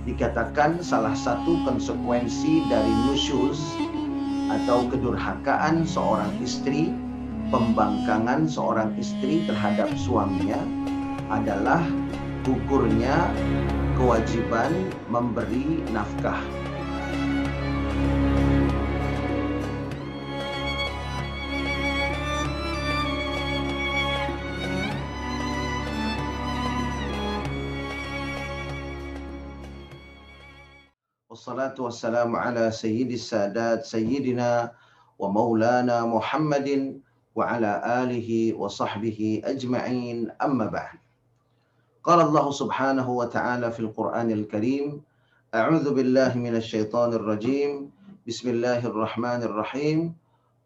dikatakan salah satu konsekuensi dari nusyuz atau kedurhakaan seorang istri, pembangkangan seorang istri terhadap suaminya adalah gugurnya kewajiban memberi nafkah. Wassalatu wassalamu ala sayyidis sadat sayyidina wa maulana Muhammadin wa ala alihi wa sahbihi ajma'in, amma ba'd. Qala Allah subhanahu wa ta'ala fil Qur'anil Karim, a'udzu billahi minasy syaithanir rajim, bismillahirrahmanirrahim,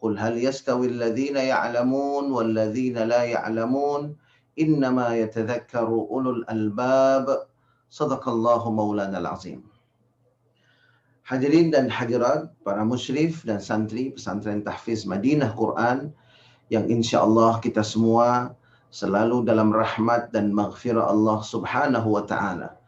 qul hal yastawi alladhina ya'lamun wal ladzina la ya'lamun, innama yatadhakkaru ulul albab. Shadaqallahu maulanal azim. Hadirin dan hadirat, para musyrif dan santri pesantren tahfiz Madinah Quran yang insya Allah kita semua selalu dalam rahmat dan maghfirah Allah subhanahu wa ta'ala.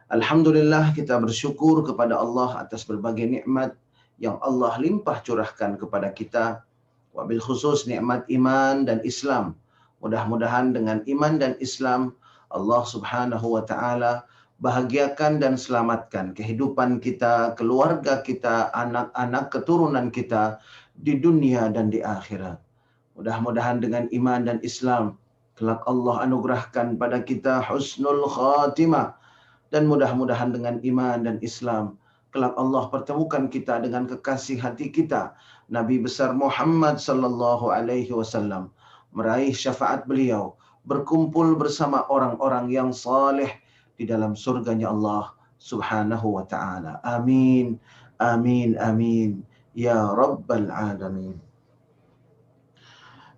Alhamdulillah, kita bersyukur kepada Allah atas berbagai nikmat yang Allah limpah curahkan kepada kita, wabil khusus nikmat iman dan Islam. Mudah-mudahan dengan iman dan Islam Allah subhanahu wa ta'ala bahagiakan dan selamatkan kehidupan kita, keluarga kita, anak-anak keturunan kita di dunia dan di akhirat. Mudah-mudahan dengan iman dan Islam kelak Allah anugerahkan pada kita husnul khatimah, dan mudah-mudahan dengan iman dan Islam kelak Allah pertemukan kita dengan kekasih hati kita Nabi besar Muhammad sallallahu alaihi wasallam, meraih syafaat beliau, berkumpul bersama orang-orang yang saleh di dalam surganya Allah subhanahu wa ta'ala. Amin, amin, amin, ya rabbal alamin.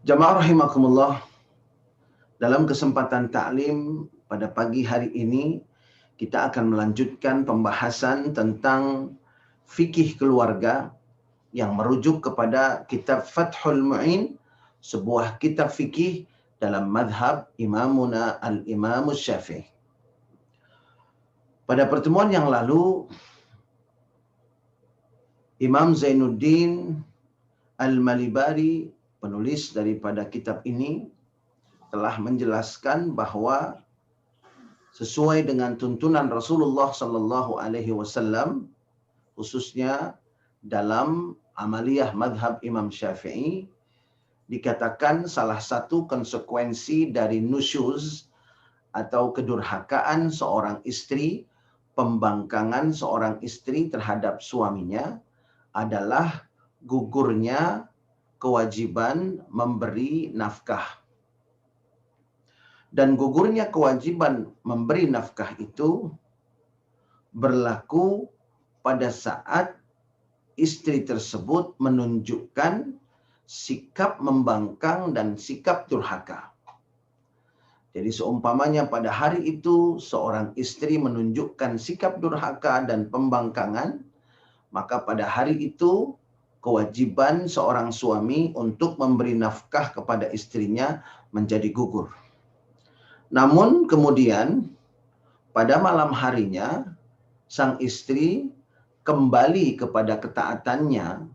Jamaah rahimakumullah, dalam kesempatan ta'lim pada pagi hari ini, kita akan melanjutkan pembahasan tentang fikih keluarga yang merujuk kepada kitab Fathul Mu'in, sebuah kitab fikih dalam madhab Imamuna al-Imam Syafi'i. Pada pertemuan yang lalu, Imam Zainuddin Al-Malibari, penulis daripada kitab ini, telah menjelaskan bahwa sesuai dengan tuntunan Rasulullah sallallahu alaihi wasallam, khususnya dalam amaliyah madhab Imam Syafi'i, dikatakan salah satu konsekuensi dari nusyuz atau kedurhakaan seorang istri, pembangkangan seorang istri terhadap suaminya adalah gugurnya kewajiban memberi nafkah. Dan gugurnya kewajiban memberi nafkah itu berlaku pada saat istri tersebut menunjukkan sikap membangkang dan sikap durhaka. Jadi seumpamanya pada hari itu seorang istri menunjukkan sikap durhaka dan pembangkangan, maka pada hari itu kewajiban seorang suami untuk memberi nafkah kepada istrinya menjadi gugur. Namun kemudian pada malam harinya sang istri kembali kepada ketaatannya,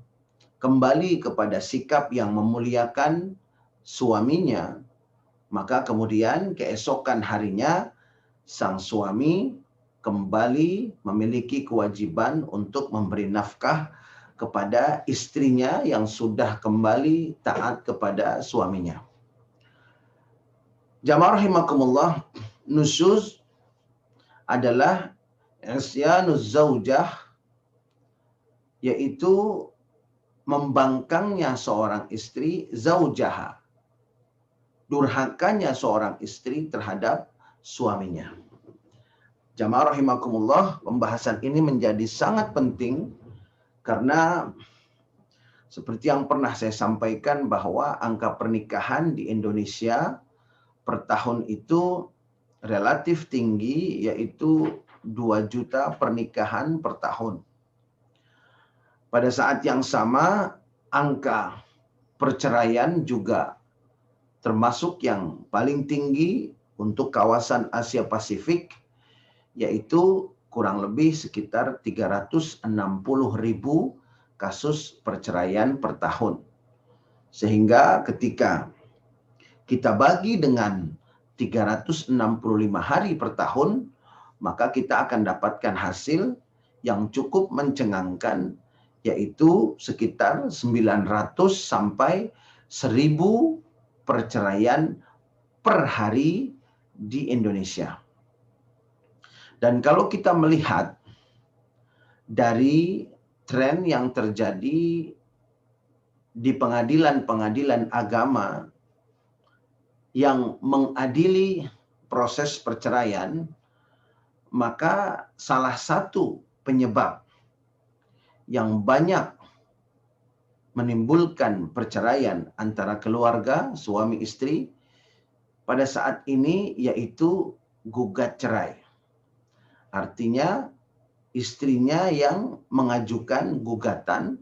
kembali kepada sikap yang memuliakan suaminya, maka kemudian keesokan harinya sang suami kembali memiliki kewajiban untuk memberi nafkah kepada istrinya yang sudah kembali taat kepada suaminya. Jamaah rahimakumullah, nusyuz adalah isyanuz zaujah, yaitu membangkangnya seorang istri, zaujaha, durhakanya seorang istri terhadap suaminya. Jamaah rahimakumullah, pembahasan ini menjadi sangat penting karena seperti yang pernah saya sampaikan bahwa angka pernikahan di Indonesia per tahun itu relatif tinggi, yaitu 2 juta pernikahan per tahun. Pada saat yang sama, angka perceraian juga termasuk yang paling tinggi untuk kawasan Asia Pasifik, yaitu kurang lebih sekitar 360.000 kasus perceraian per tahun. Sehingga ketika kita bagi dengan 365 hari per tahun, maka kita akan dapatkan hasil yang cukup mencengangkan, yaitu sekitar 900 sampai 1.000 perceraian per hari di Indonesia. Dan kalau kita melihat dari tren yang terjadi di pengadilan-pengadilan agama yang mengadili proses perceraian, maka salah satu penyebab yang banyak menimbulkan perceraian antara keluarga, suami istri, pada saat ini yaitu gugat cerai. Artinya istrinya yang mengajukan gugatan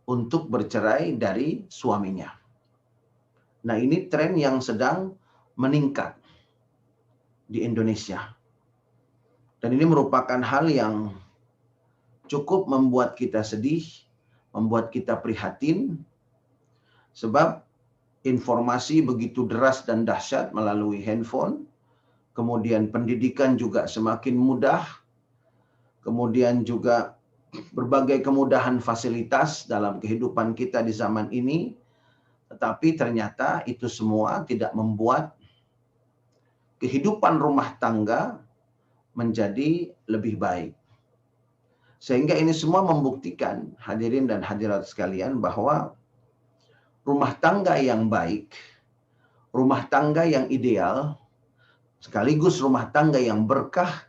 untuk bercerai dari suaminya. Nah, ini tren yang sedang meningkat di Indonesia. Dan ini merupakan hal yang cukup membuat kita sedih, membuat kita prihatin, sebab informasi begitu deras dan dahsyat melalui handphone, kemudian pendidikan juga semakin mudah, kemudian juga berbagai kemudahan fasilitas dalam kehidupan kita di zaman ini, tetapi ternyata itu semua tidak membuat kehidupan rumah tangga menjadi lebih baik. Sehingga ini semua membuktikan, hadirin dan hadirat sekalian, bahwa rumah tangga yang baik, rumah tangga yang ideal, sekaligus rumah tangga yang berkah,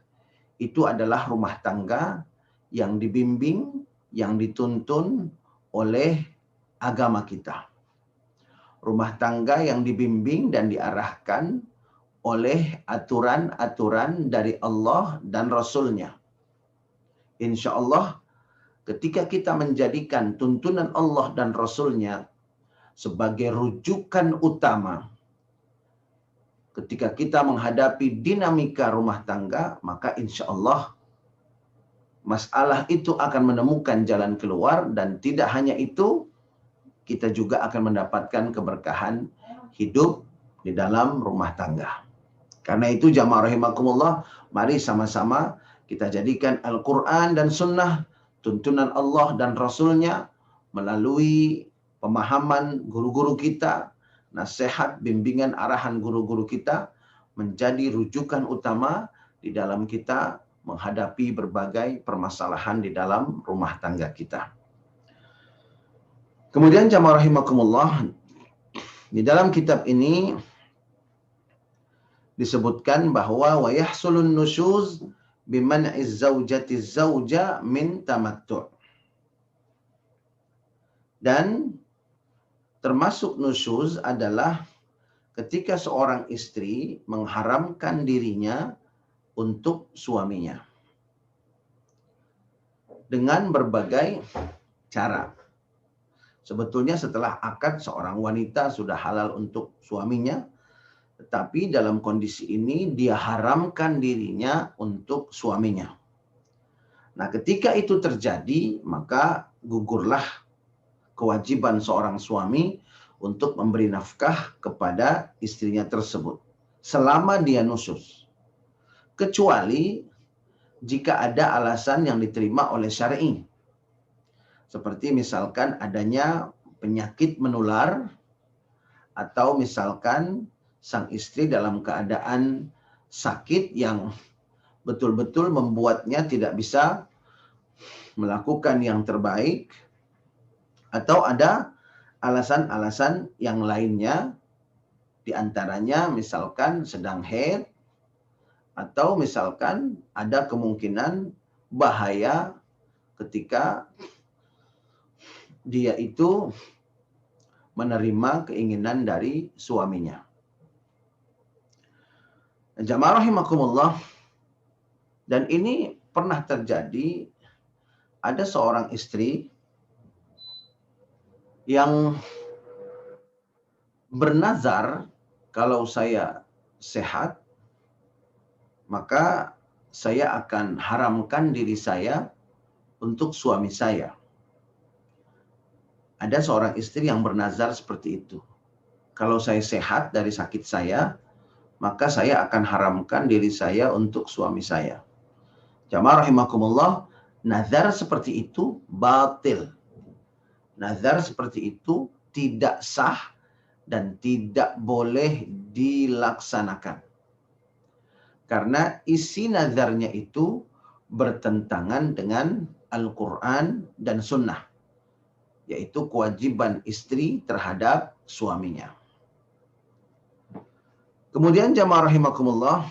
itu adalah rumah tangga yang dibimbing, yang dituntun oleh agama kita. Rumah tangga yang dibimbing dan diarahkan oleh aturan-aturan dari Allah dan Rasul-Nya. Insya Allah, ketika kita menjadikan tuntunan Allah dan Rasul-Nya sebagai rujukan utama, ketika kita menghadapi dinamika rumah tangga, maka insya Allah masalah itu akan menemukan jalan keluar, dan tidak hanya itu, kita juga akan mendapatkan keberkahan hidup di dalam rumah tangga. Karena itu jamaah rahimakumullah, mari sama-sama kita jadikan Al-Quran dan Sunnah, tuntunan Allah dan Rasul-Nya, melalui pemahaman guru-guru kita, nasihat, bimbingan, arahan guru-guru kita, menjadi rujukan utama di dalam kita menghadapi berbagai permasalahan di dalam rumah tangga kita. Kemudian jamaah rahimakumullah, di dalam kitab ini disebutkan bahwa wa yahsulun nusyuz biman'iz zaujati zauja min tamattu'. Dan termasuk nusyuz adalah ketika seorang istri mengharamkan dirinya untuk suaminya dengan berbagai cara. Sebetulnya setelah akad seorang wanita sudah halal untuk suaminya, tetapi dalam kondisi ini dia haramkan dirinya untuk suaminya. Nah, ketika itu terjadi, maka gugurlah kewajiban seorang suami untuk memberi nafkah kepada istrinya tersebut selama dia nusyuz. Kecuali jika ada alasan yang diterima oleh syar'i. Seperti misalkan adanya penyakit menular, atau misalkan sang istri dalam keadaan sakit yang betul-betul membuatnya tidak bisa melakukan yang terbaik, atau ada alasan-alasan yang lainnya, diantaranya misalkan sedang haid, atau misalkan ada kemungkinan bahaya ketika dia itu menerima keinginan dari suaminya. Jamaah rahimakumullah, dan ini pernah terjadi, ada seorang istri yang bernazar, kalau saya sehat, maka saya akan haramkan diri saya untuk suami saya. Ada seorang istri yang bernazar seperti itu. Kalau saya sehat dari sakit saya, maka saya akan haramkan diri saya untuk suami saya. Jamaah rahimakumullah, nazar seperti itu batil. Nazar seperti itu tidak sah dan tidak boleh dilaksanakan. Karena isi nazarnya itu bertentangan dengan Al-Quran dan Sunnah, yaitu kewajiban istri terhadap suaminya. Kemudian jamaah rahimakumullah,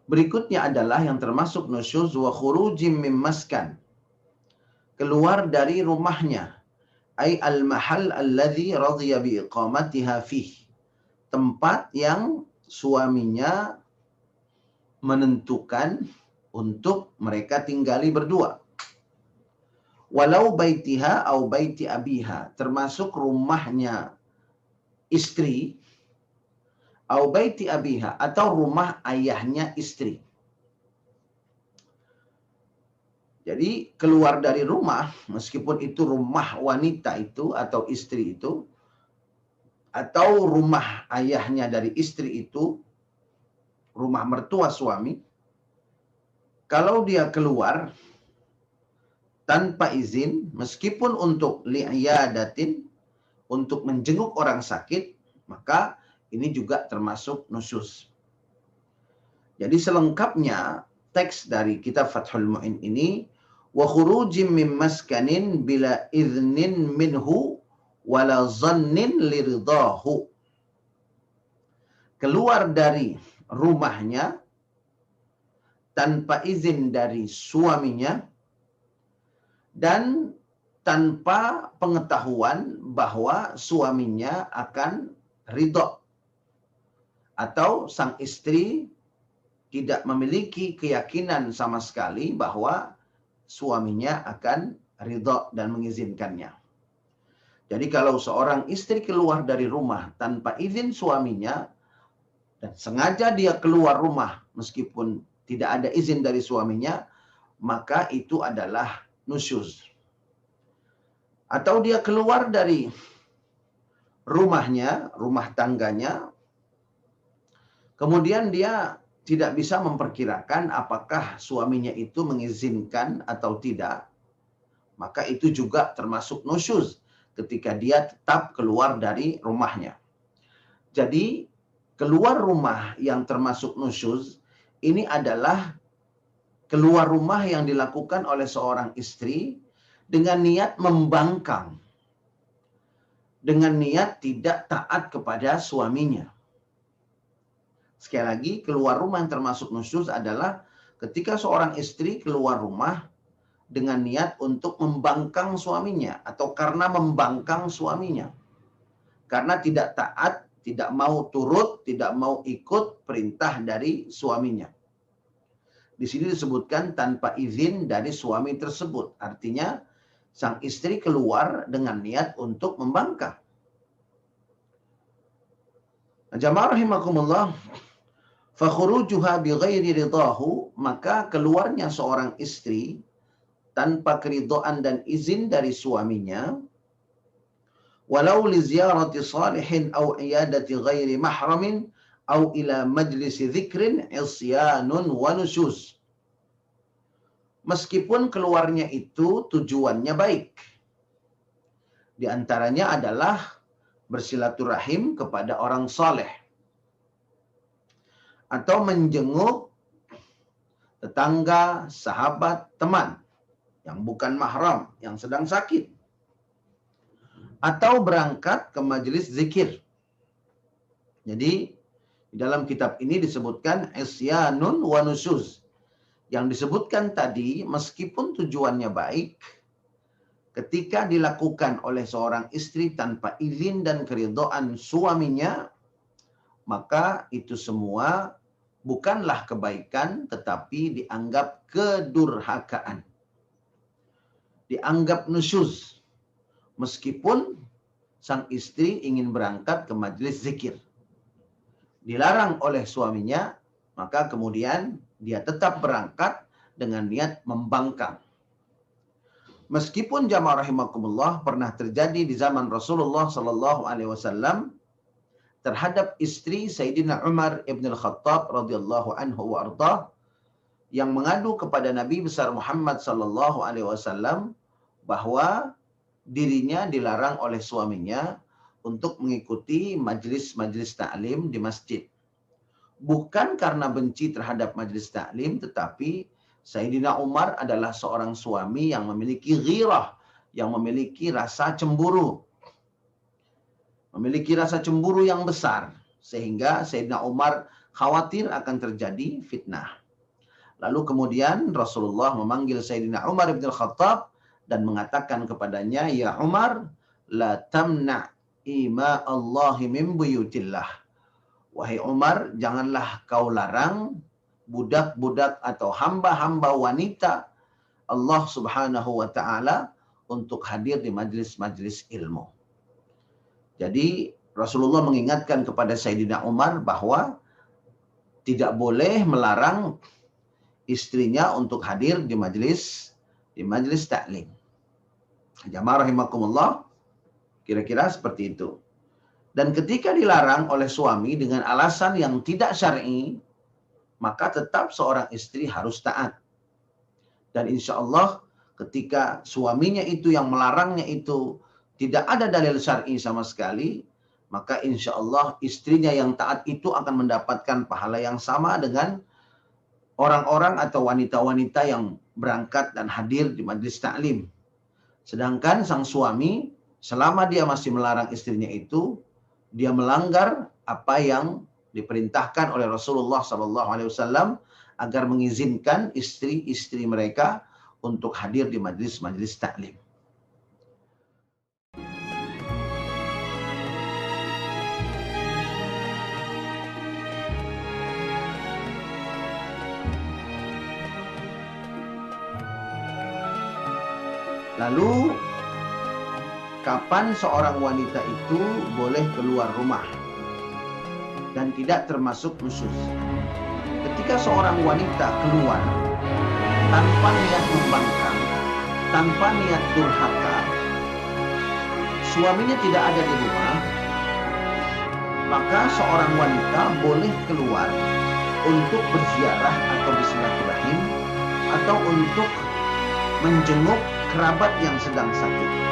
berikutnya adalah yang termasuk nusyuz wa khurujim mim maskan, keluar dari rumahnya, ay al-mahal alladhi radhiya bi iqamatiha fih, tempat yang suaminya menentukan untuk mereka tinggali berdua. Walau baitiha au baiti abiha, termasuk rumahnya istri, au baiti abiha, atau rumah ayahnya istri. Jadi keluar dari rumah, meskipun itu rumah wanita itu atau istri itu, atau rumah ayahnya dari istri itu, rumah mertua suami, kalau dia keluar tanpa izin, meskipun untuk li'iyadatin, untuk menjenguk orang sakit, maka ini juga termasuk nusyuz. Jadi selengkapnya teks dari kitab Fathul Mu'in ini, wa khurujim mim maskanin bila iznin minhu wala zannin liridahu, keluar dari rumahnya tanpa izin dari suaminya dan tanpa pengetahuan bahwa suaminya akan ridho, atau sang istri tidak memiliki keyakinan sama sekali bahwa suaminya akan ridho dan mengizinkannya. Jadi kalau seorang istri keluar dari rumah tanpa izin suaminya dan sengaja dia keluar rumah meskipun tidak ada izin dari suaminya, maka itu adalah nusyuz. Atau dia keluar dari rumahnya, rumah tangganya, kemudian dia tidak bisa memperkirakan apakah suaminya itu mengizinkan atau tidak, maka itu juga termasuk nusyuz ketika dia tetap keluar dari rumahnya. Jadi keluar rumah yang termasuk nusyuz ini adalah keluar rumah yang dilakukan oleh seorang istri dengan niat membangkang, dengan niat tidak taat kepada suaminya. Sekali lagi, keluar rumah yang termasuk nusyuz adalah ketika seorang istri keluar rumah dengan niat untuk membangkang suaminya atau karena membangkang suaminya. Karena tidak taat, tidak mau turut, tidak mau ikut perintah dari suaminya. Di sini disebutkan tanpa izin dari suami tersebut. Artinya sang istri keluar dengan niat untuk membangkang. Jamaah rahimakumullah, fakhurujuha bighairi ridahu, maka keluarnya seorang istri tanpa keridhaan dan izin dari suaminya, walau li ziyarati salihin au iyadati ghairi mahramin au ila majlisi dzikrin isyanun wa nusyuz. Meskipun keluarnya itu tujuannya baik. Di antaranya adalah bersilaturahim kepada orang saleh, atau menjenguk tetangga, sahabat, teman yang bukan mahram, yang sedang sakit, atau berangkat ke majelis zikir. Jadi di dalam kitab ini disebutkan isyanun wa nusyuz. Yang disebutkan tadi meskipun tujuannya baik, ketika dilakukan oleh seorang istri tanpa izin dan keridhaan suaminya, maka itu semua bukanlah kebaikan, tetapi dianggap kedurhakaan. Dianggap nusyuz. Meskipun sang istri ingin berangkat ke majelis zikir. Dilarang oleh suaminya, Maka kemudian dia tetap berangkat dengan niat membangkang. Meskipun jamaah rahimakumullah pernah terjadi di zaman Rasulullah Sallallahu Alaihi Wasallam terhadap istri Sayyidina Umar ibn al-Khattab radhiyallahu anhu wa ardah yang mengadu kepada Nabi besar Muhammad Sallallahu Alaihi Wasallam bahwa dirinya dilarang oleh suaminya untuk mengikuti majelis-majelis ta'lim di masjid. Bukan karena benci terhadap majelis ta'lim, tetapi Sayyidina Umar adalah seorang suami yang memiliki ghirah, yang memiliki rasa cemburu. Memiliki rasa cemburu yang besar. Sehingga Sayyidina Umar khawatir akan terjadi fitnah. Lalu kemudian Rasulullah memanggil Sayyidina Umar bin Al-Khattab dan mengatakan kepadanya, "Ya Umar, la tamna' ima Allahi min buyutillah." Wahai Umar, janganlah kau larang budak-budak atau hamba-hamba wanita Allah Subhanahu wa taala untuk hadir di majelis-majelis ilmu. Jadi Rasulullah mengingatkan kepada Sayyidina Umar bahwa tidak boleh melarang istrinya untuk hadir di majelis taklim. Jamaah rahimakumullah, kira-kira seperti itu. Dan ketika dilarang oleh suami dengan alasan yang tidak syar'i, maka tetap seorang istri harus taat. Dan insya Allah ketika suaminya itu yang melarangnya itu tidak ada dalil syar'i sama sekali, maka insya Allah istrinya yang taat itu akan mendapatkan pahala yang sama dengan orang-orang atau wanita-wanita yang berangkat dan hadir di majelis taklim. Sedangkan sang suami selama dia masih melarang istrinya itu, dia melanggar apa yang diperintahkan oleh Rasulullah SAW agar mengizinkan istri-istri mereka untuk hadir di majelis-majelis taklim. Lalu, kapan seorang wanita itu boleh keluar rumah dan tidak termasuk nusyuz? Ketika seorang wanita keluar tanpa niat membangkang, tanpa niat durhaka, suaminya tidak ada di rumah, maka seorang wanita boleh keluar untuk berziarah atau bersilaturahim atau untuk menjenguk kerabat yang sedang sakit.